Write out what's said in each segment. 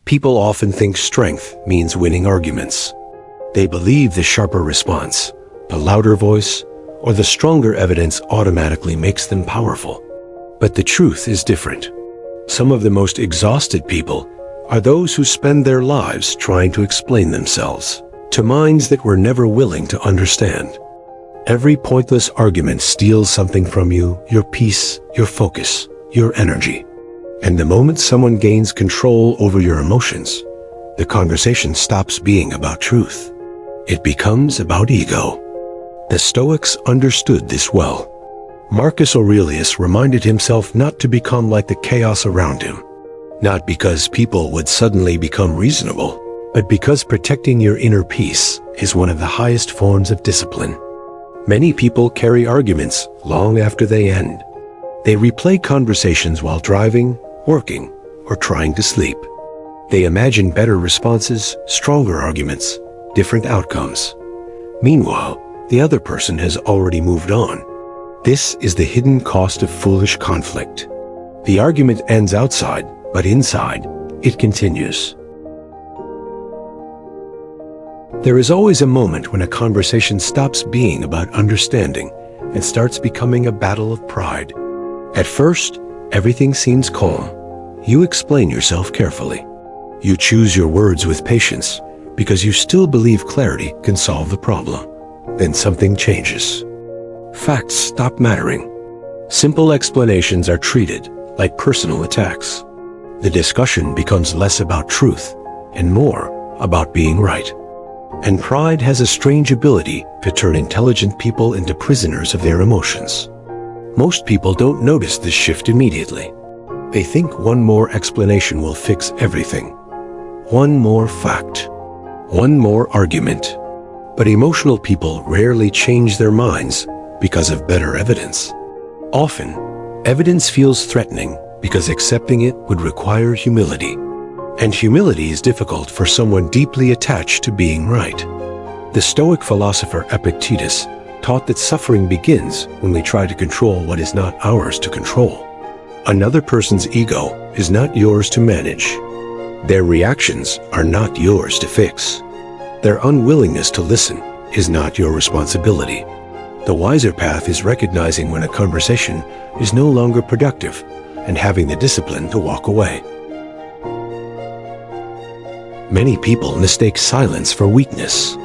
People often think strength means winning arguments. They believe the sharper response, the louder voice, or the stronger evidence automatically makes them powerful. But the truth is different. Some of the most exhausted people are those who spend their lives trying to explain themselves to minds that were never willing to understand. Every pointless argument steals something from you, your peace, your focus, your energy. And the moment someone gains control over your emotions, the conversation stops being about truth. It becomes about ego. The Stoics understood this well. Marcus Aurelius reminded himself not to become like the chaos around him, not because people would suddenly become reasonable, but because protecting your inner peace is one of the highest forms of discipline. Many people carry arguments long after they end. They replay conversations while driving, working, or trying to sleep. They imagine better responses, stronger arguments, different outcomes. Meanwhile, the other person has already moved on. This is the hidden cost of foolish conflict. The argument ends outside, but inside, it continues. There is always a moment when a conversation stops being about understanding and starts becoming a battle of pride. At first, everything seems calm. You explain yourself carefully. You choose your words with patience because you still believe clarity can solve the problem. Then something changes. Facts stop mattering. Simple explanations are treated like personal attacks. The discussion becomes less about truth and more about being right. And pride has a strange ability to turn intelligent people into prisoners of their emotions. Most people don't notice this shift immediately. They think one more explanation will fix everything. One more fact. One more argument. But emotional people rarely change their minds because of better evidence. Often, evidence feels threatening because accepting it would require humility. And humility is difficult for someone deeply attached to being right. The Stoic philosopher Epictetus taught that suffering begins when we try to control what is not ours to control. Another person's ego is not yours to manage. Their reactions are not yours to fix. Their unwillingness to listen is not your responsibility. The wiser path is recognizing when a conversation is no longer productive and having the discipline to walk away. Many people mistake silence for weakness.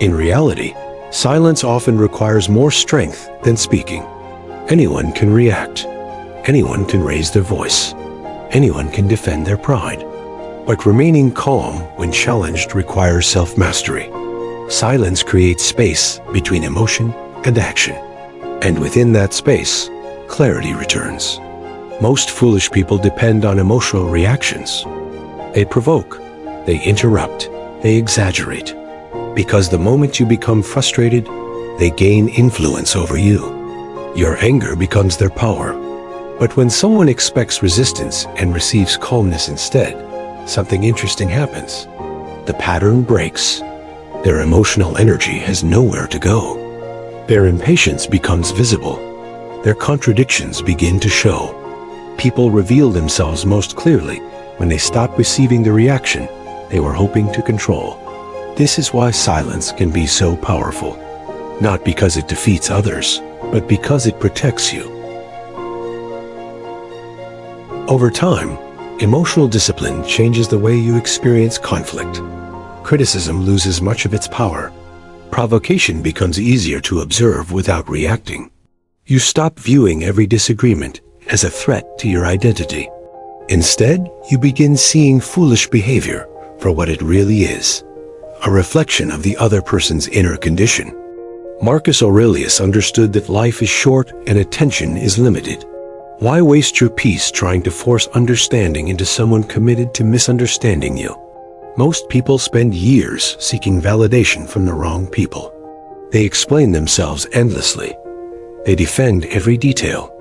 In reality, silence often requires more strength than speaking. Anyone can react. Anyone can raise their voice. Anyone can defend their pride. But remaining calm when challenged requires self-mastery. Silence creates space between emotion and action. And within that space, clarity returns. Most foolish people depend on emotional reactions. They provoke. They interrupt, they exaggerate, because the moment you become frustrated, they gain influence over you. Your anger becomes their power. But when someone expects resistance and receives calmness instead, something interesting happens. The pattern breaks. Their emotional energy has nowhere to go. Their impatience becomes visible. Their contradictions begin to show. People reveal themselves most clearly when they stop receiving the reaction they were hoping to control. This is why silence can be so powerful. Not because it defeats others, but because it protects you. Over time, emotional discipline changes the way you experience conflict. Criticism loses much of its power. Provocation becomes easier to observe without reacting. You stop viewing every disagreement as a threat to your identity. Instead, you begin seeing foolish behavior for what it really is, a reflection of the other person's inner condition. Marcus Aurelius understood that life is short and attention is limited. Why waste your peace trying to force understanding into someone committed to misunderstanding you? Most people spend years seeking validation from the wrong people. They explain themselves endlessly. They defend every detail.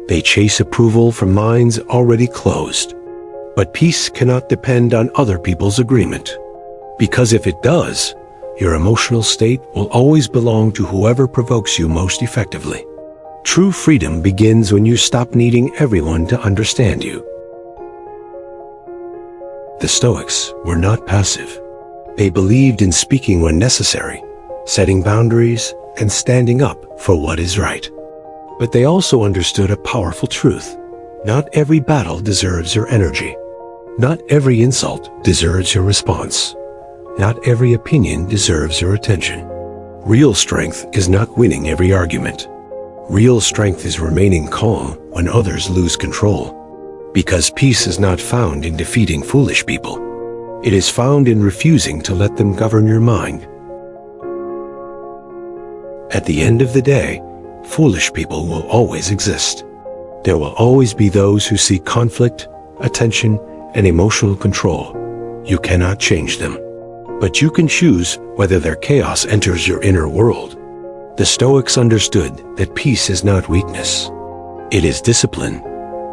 They chase approval from minds already closed. But peace cannot depend on other people's agreement. Because if it does, your emotional state will always belong to whoever provokes you most effectively. True freedom begins when you stop needing everyone to understand you. The Stoics were not passive. They believed in speaking when necessary, setting boundaries, and standing up for what is right. But they also understood a powerful truth. Not every battle deserves your energy. Not every insult deserves your response. Not every opinion deserves your attention. Real strength is not winning every argument. Real strength is remaining calm when others lose control. Because peace is not found in defeating foolish people. It is found in refusing to let them govern your mind. At the end of the day, foolish people will always exist. There will always be those who seek conflict, attention, and emotional control. You cannot change them. But you can choose whether their chaos enters your inner world. The Stoics understood that peace is not weakness. It is discipline,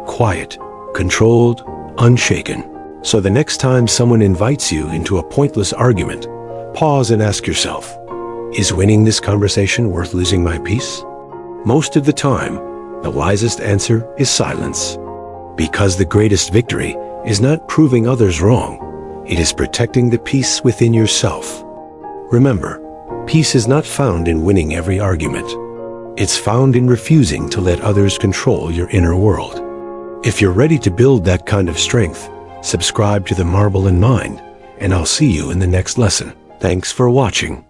quiet, controlled, unshaken. So the next time someone invites you into a pointless argument, pause and ask yourself, is winning this conversation worth losing my peace? Most of the time, the wisest answer is silence. Because the greatest victory is not proving others wrong, it is protecting the peace within yourself. Remember, peace is not found in winning every argument. It's found in refusing to let others control your inner world. If you're ready to build that kind of strength, subscribe to The Marble in Mind, and I'll see you in the next lesson. Thanks for watching.